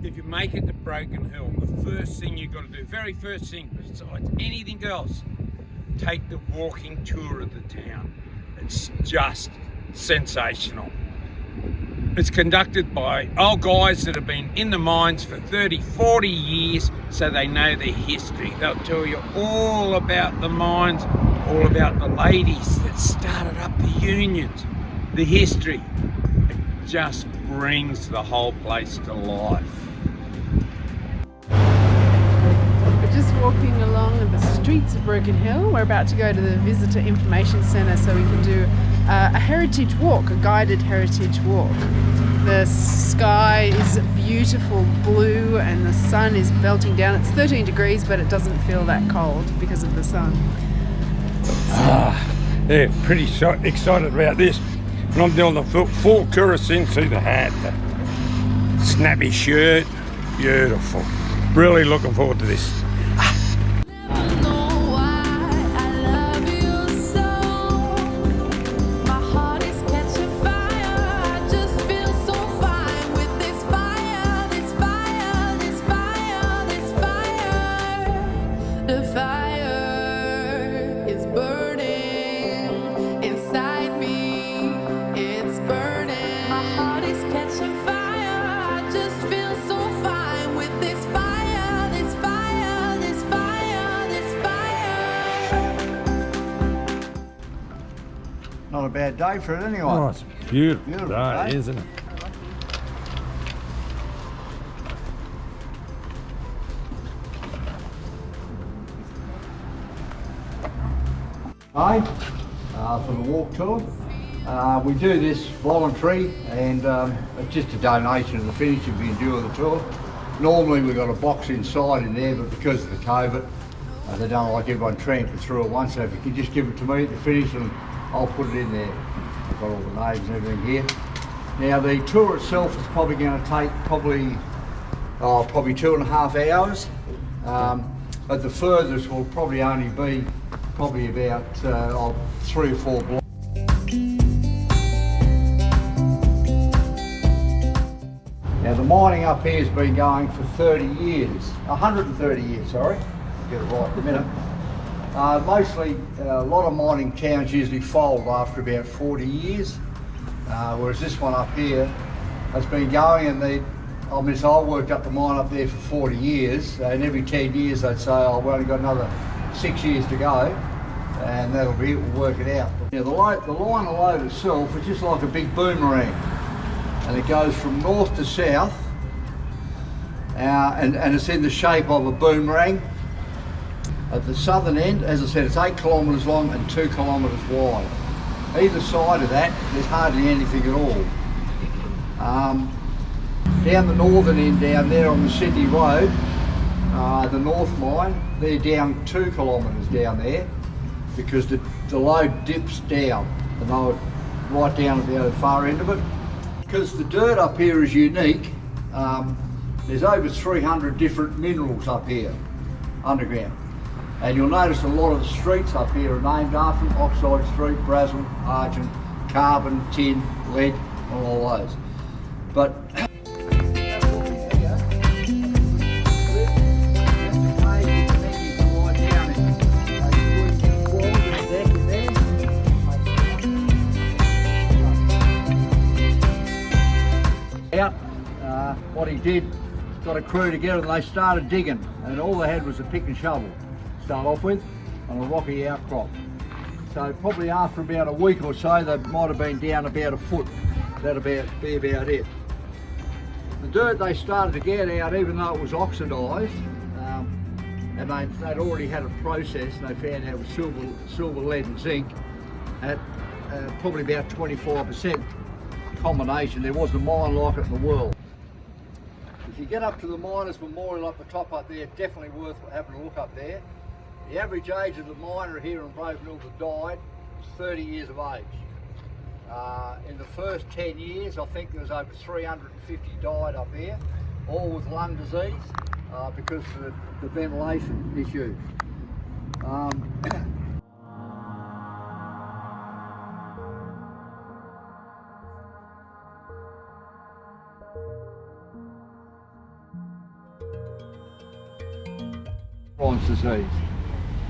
if you make it to Broken Hill, the first thing you've got to do, very first thing besides anything else, take the walking tour of the town. It's just sensational. It's conducted by old guys that have been in the mines for 30, 40 years, so they know their history. They'll tell you all about the mines, all about the ladies that started up the unions, the history. It just brings the whole place to life. We're just walking along the streets of Broken Hill. We're about to go to the Visitor Information Centre so we can do a heritage walk, a guided heritage walk. The sky is beautiful blue and the sun is belting down. It's 13 degrees, but it doesn't feel that cold because of the sun. Yeah, pretty excited about this. And I'm doing the full Kurasing, see the hat, the snappy shirt, beautiful. Really looking forward to this. Not a bad day for it anyway. Oh, it's beautiful, Beautiful day, day. isn't it? Hi, for the walk tour. We do this voluntary and it's just a donation to the finish if you enjoy the tour. Normally we've got a box inside in there, but because of the COVID, they don't like everyone tramping through at once, so if you can just give it to me at the finish and I'll put it in there. I've got all the names and everything here. Now the tour itself is probably going to take probably 2.5 hours. But the furthest will probably only be about 3 or 4 blocks. Now the mining up here has been going for 130 years, sorry. I'll get it right in a minute. Mostly, a lot of mining towns usually fold after about 40 years, whereas this one up here has been going, and I worked up the mine up there for 40 years, and every 10 years they'd say, oh, we've only got another 6 years to go, and that'll be it, we'll work it out. Now the line of load itself is just like a big boomerang, and it goes from north to south, and it's in the shape of a boomerang. At the southern end, as I said, it's 8 kilometres long and 2 kilometres wide. Either side of that, there's hardly anything at all. Down the northern end, down there on the Sydney Road, the North Mine, they're down 2 kilometres down there because the load dips down, and they're right down at the other far end of it. Because the dirt up here is unique, there's over 300 different minerals up here, underground. And you'll notice a lot of the streets up here are named after them: Oxide Street, Brazil, Argent, Carbon, Tin, Lead, and all those. But what he did, got a crew together and they started digging, and all they had was a pick and shovel to start off with on a rocky outcrop. So probably after about a week or so they might have been down about a foot. That'd be about it. The dirt they started to get out, even though it was oxidised, and they'd already had it processed, and they found out it was silver, lead and zinc at probably about 25% combination. There wasn't a mine like it in the world. If you get up to the Miners' Memorial up the top up there, definitely worth having a look up there. The average age of the miner here in Broken Hill that died was 30 years of age. In the first 10 years, I think there was over 350 died up here, all with lung disease because of the ventilation issues. Bronze disease.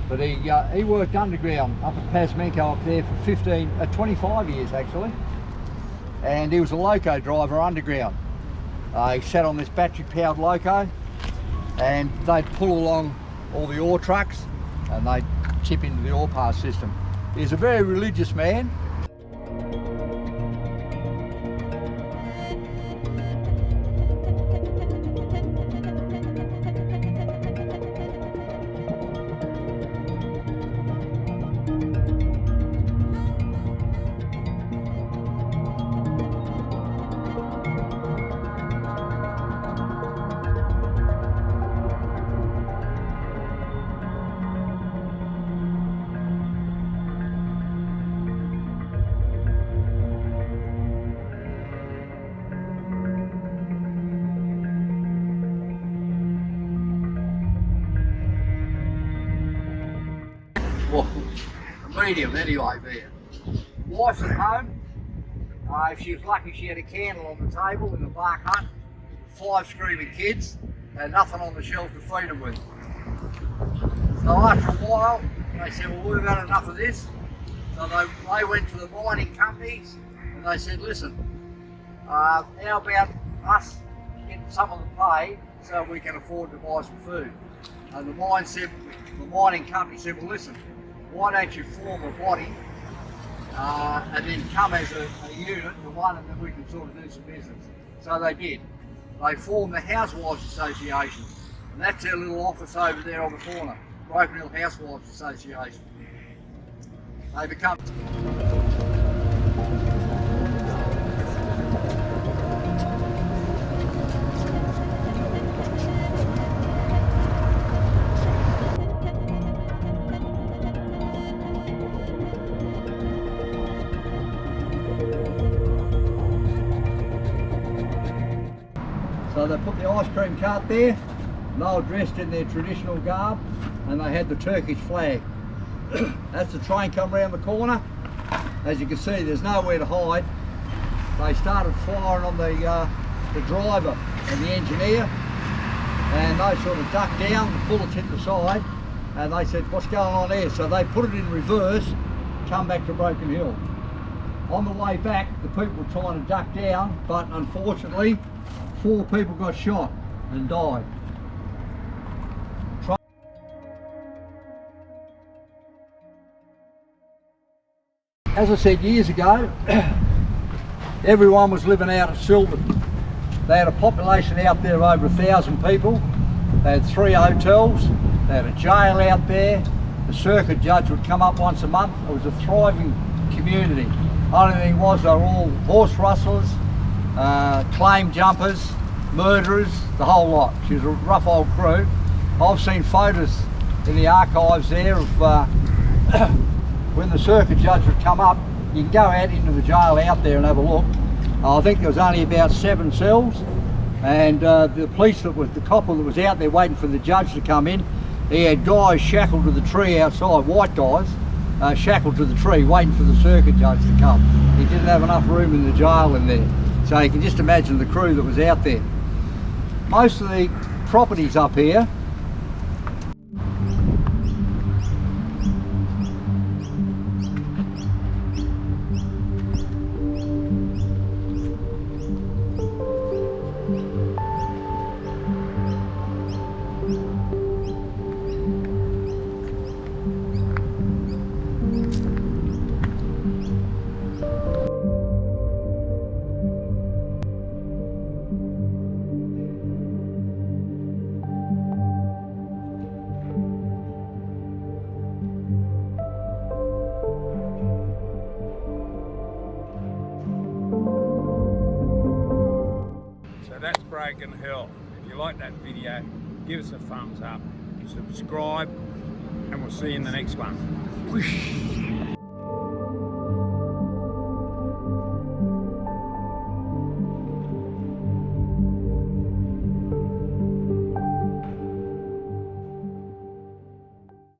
But he worked underground up at Pasmenko up there for 25 years actually. And he was a loco driver underground. He sat on this battery powered loco and they'd pull along all the ore trucks and they'd chip into the ore pass system. He's a very religious man. Well, a medium anyway there. Wife's at home. If she was lucky, she had a candle on the table in the bark hut, 5 screaming kids, and nothing on the shelf to feed them with. So after a while, they said, well, we've had enough of this. So they went to the mining companies and they said, listen, how about us getting some of the pay so we can afford to buy some food? And the mining company said, well, listen, why don't you form a body and then come as a unit to one, and then we can sort of do some business. So they did. They formed the Housewives Association, and that's their little office over there on the corner, Broken Hill Housewives Association. They become So they put the ice cream cart there, and they were dressed in their traditional garb, and they had the Turkish flag. As the train come round the corner, as you can see, there's nowhere to hide. They started firing on the driver and the engineer, and they sort of ducked down, the bullets hit the side, and they said, what's going on there? So they put it in reverse, come back to Broken Hill. On the way back, the people were trying to duck down, but unfortunately, 4 people got shot and died. As I said years ago, everyone was living out at Silverton. They had a population out there of over 1,000 people. They had 3 hotels. They had a jail out there. The circuit judge would come up once a month. It was a thriving community. Only thing was they were all horse rustlers, claim jumpers, murderers, the whole lot. She was a rough old crew. I've seen photos in the archives there of when the circuit judge would come up. You can go out into the jail out there and have a look. I think there was only about 7 cells, and the police that was, the copper that was out there waiting for the judge to come in, he had guys shackled to the tree outside, white guys, shackled to the tree waiting for the circuit judge to come. He didn't have enough room in the jail in there. So you can just imagine the crew that was out there. Most of the properties up here That's Broken Hill. If you like that video, give us a thumbs up, subscribe, and we'll see you in the next one. Whoosh.